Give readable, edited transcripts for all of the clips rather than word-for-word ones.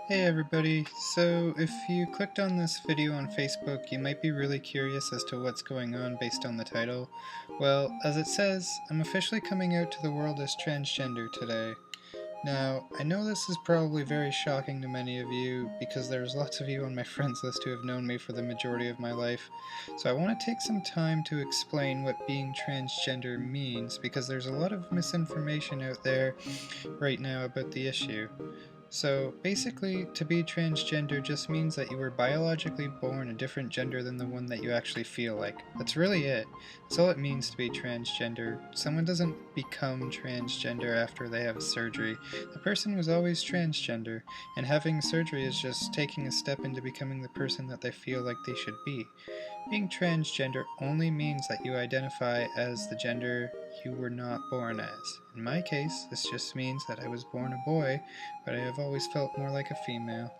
Hey everybody, so if you clicked on this video on Facebook, you might be really curious as to what's going on based on the title. Well, as it says, I'm officially coming out to the world as transgender today. Now, I know this is probably very shocking to many of you, because there's lots of you on my friends list who have known me for the majority of my life, so I want to take some time to explain what being transgender means, because there's a lot of misinformation out there right now about the issue. So basically, to be transgender just means that you were biologically born a different gender than the one that you actually feel like. That's really it. That's all it means to be transgender. Someone doesn't become transgender after they have surgery. The person was always transgender, and having surgery is just taking a step into becoming the person that they feel like they should be. Being transgender only means that you identify as the gender you were not born as. In my case, this just means that I was born a boy, but I have always felt more like a female.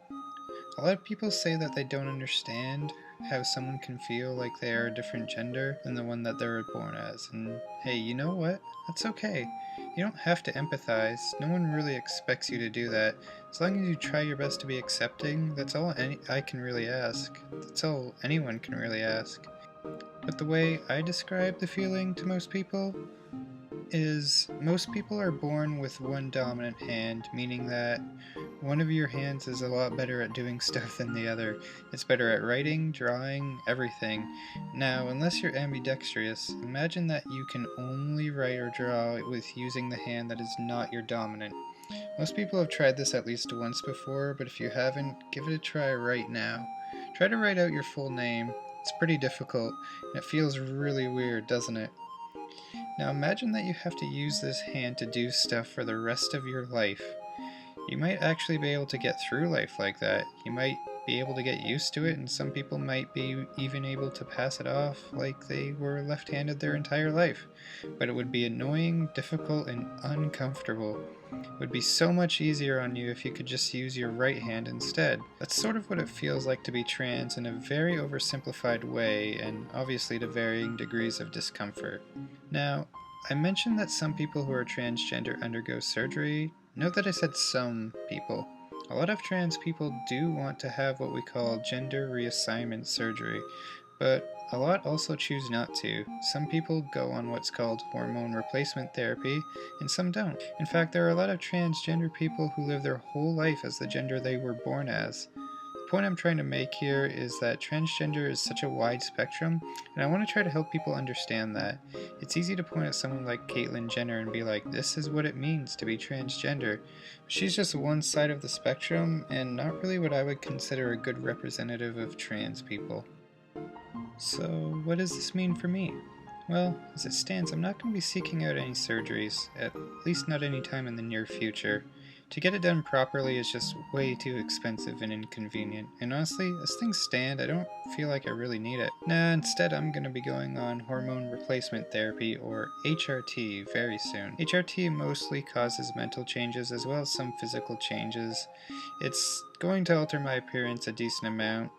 A lot of people say that they don't understand how someone can feel like they are a different gender than the one that they were born as. And hey, you know what? That's okay. You don't have to empathize. No one really expects you to do that. As long as you try your best to be accepting, that's all I can really ask. That's all anyone can really ask. But the way I describe the feeling to most people is most people are born with one dominant hand, meaning that one of your hands is a lot better at doing stuff than the other. It's better at writing, drawing, everything. Now, unless you're ambidextrous, imagine that you can only write or draw with using the hand that is not your dominant. Most people have tried this at least once before, but if you haven't, give it a try right now. Try to write out your full name. It's pretty difficult, and it feels really weird, doesn't it? Now imagine that you have to use this hand to do stuff for the rest of your life. You might actually be able to get through life like that. You might be able to get used to it, and some people might be even able to pass it off like they were left-handed their entire life. But it would be annoying, difficult, and uncomfortable. It would be so much easier on you if you could just use your right hand instead. That's sort of what it feels like to be trans in a very oversimplified way, and obviously to varying degrees of discomfort. Now, I mentioned that some people who are transgender undergo surgery. Note that I said some people. A lot of trans people do want to have what we call gender reassignment surgery, but a lot also choose not to. Some people go on what's called hormone replacement therapy, and some don't. In fact, there are a lot of transgender people who live their whole life as the gender they were born as. The point I'm trying to make here is that transgender is such a wide spectrum, and I want to try to help people understand that. It's easy to point at someone like Caitlyn Jenner and be like, this is what it means to be transgender. But she's just one side of the spectrum, and not really what I would consider a good representative of trans people. So, what does this mean for me? Well, as it stands, I'm not going to be seeking out any surgeries, at least not any time in the near future. To get it done properly is just way too expensive and inconvenient, and honestly, as things stand, I don't feel like I really need it. Nah, instead I'm going to be going on hormone replacement therapy, or HRT, very soon. HRT mostly causes mental changes as well as some physical changes. It's going to alter my appearance a decent amount,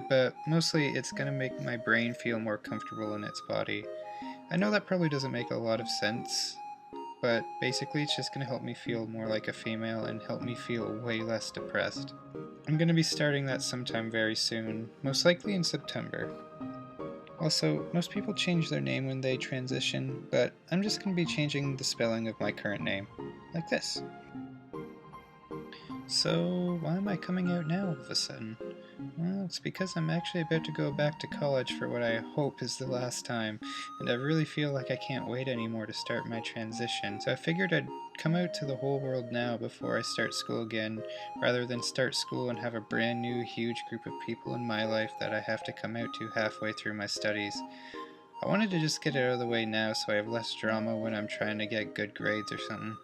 but mostly it's going to make my brain feel more comfortable in its body. I know that probably doesn't make a lot of sense, but basically it's just going to help me feel more like a female and help me feel way less depressed. I'm going to be starting that sometime very soon, most likely in September. Also, most people change their name when they transition, but I'm just going to be changing the spelling of my current name, like this. So, why am I coming out now all of a sudden? Well, it's because I'm actually about to go back to college for what I hope is the last time, and I really feel like I can't wait anymore to start my transition, so I figured I'd come out to the whole world now before I start school again, rather than start school and have a brand new, huge group of people in my life that I have to come out to halfway through my studies. I wanted to just get it out of the way now so I have less drama when I'm trying to get good grades or something.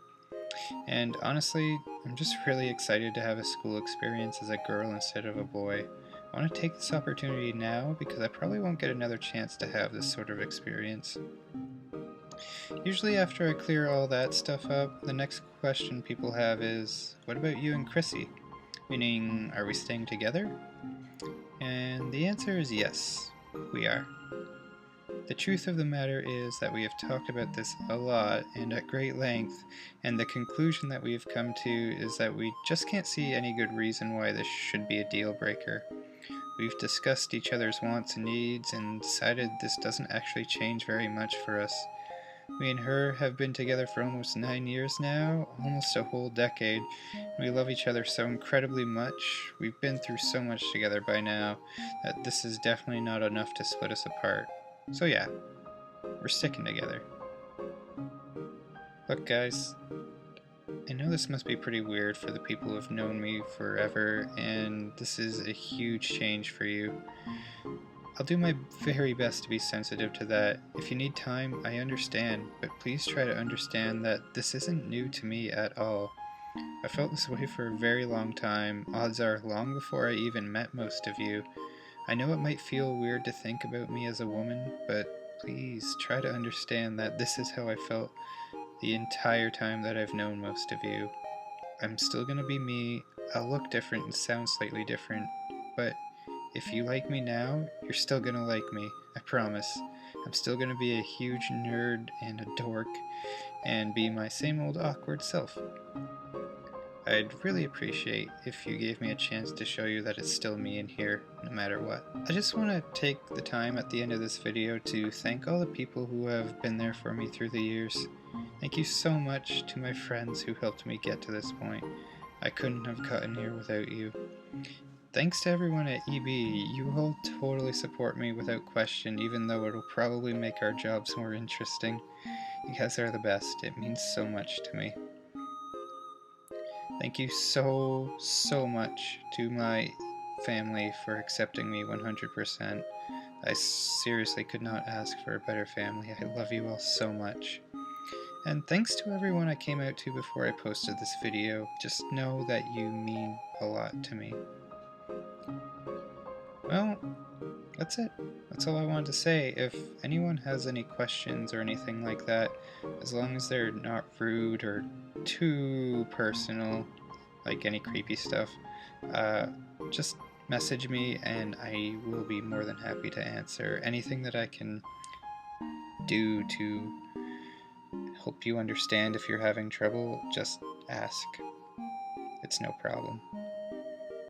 And honestly, I'm just really excited to have a school experience as a girl instead of a boy. I want to take this opportunity now because I probably won't get another chance to have this sort of experience. Usually after I clear all that stuff up, the next question people have is, what about you and Chrissy? Meaning, are we staying together? And the answer is yes, we are. The truth of the matter is that we have talked about this a lot and at great length, and the conclusion that we have come to is that we just can't see any good reason why this should be a deal breaker. We've discussed each other's wants and needs and decided this doesn't actually change very much for us. Me and her have been together for almost 9 years now, almost a whole decade. We love each other so incredibly much. We've been through so much together by now that this is definitely not enough to split us apart. So yeah, we're sticking together. Look guys, I know this must be pretty weird for the people who have known me forever, and this is a huge change for you. I'll do my very best to be sensitive to that. If you need time, I understand, but please try to understand that this isn't new to me at all. I felt this way for a very long time, odds are long before I even met most of you. I know it might feel weird to think about me as a woman, but please try to understand that this is how I felt the entire time that I've known most of you. I'm still gonna be me, I'll look different and sound slightly different, but if you like me now, you're still gonna like me, I promise. I'm still gonna be a huge nerd and a dork, and be my same old awkward self. I'd really appreciate if you gave me a chance to show you that it's still me in here, no matter what. I just want to take the time at the end of this video to thank all the people who have been there for me through the years. Thank you so much to my friends who helped me get to this point. I couldn't have gotten here without you. Thanks to everyone at EB, you all totally support me without question, even though it'll probably make our jobs more interesting. You guys are the best, it means so much to me. Thank you so much to my family for accepting me 100%. I seriously could not ask for a better family. I love you all so much. And thanks to everyone I came out to before I posted this video. Just know that you mean a lot to me. Well, that's it. That's all I wanted to say. If anyone has any questions or anything like that, as long as they're not rude or too personal, like any creepy stuff, just message me and I will be more than happy to answer. Anything that I can do to help you understand if you're having trouble, just ask. It's no problem.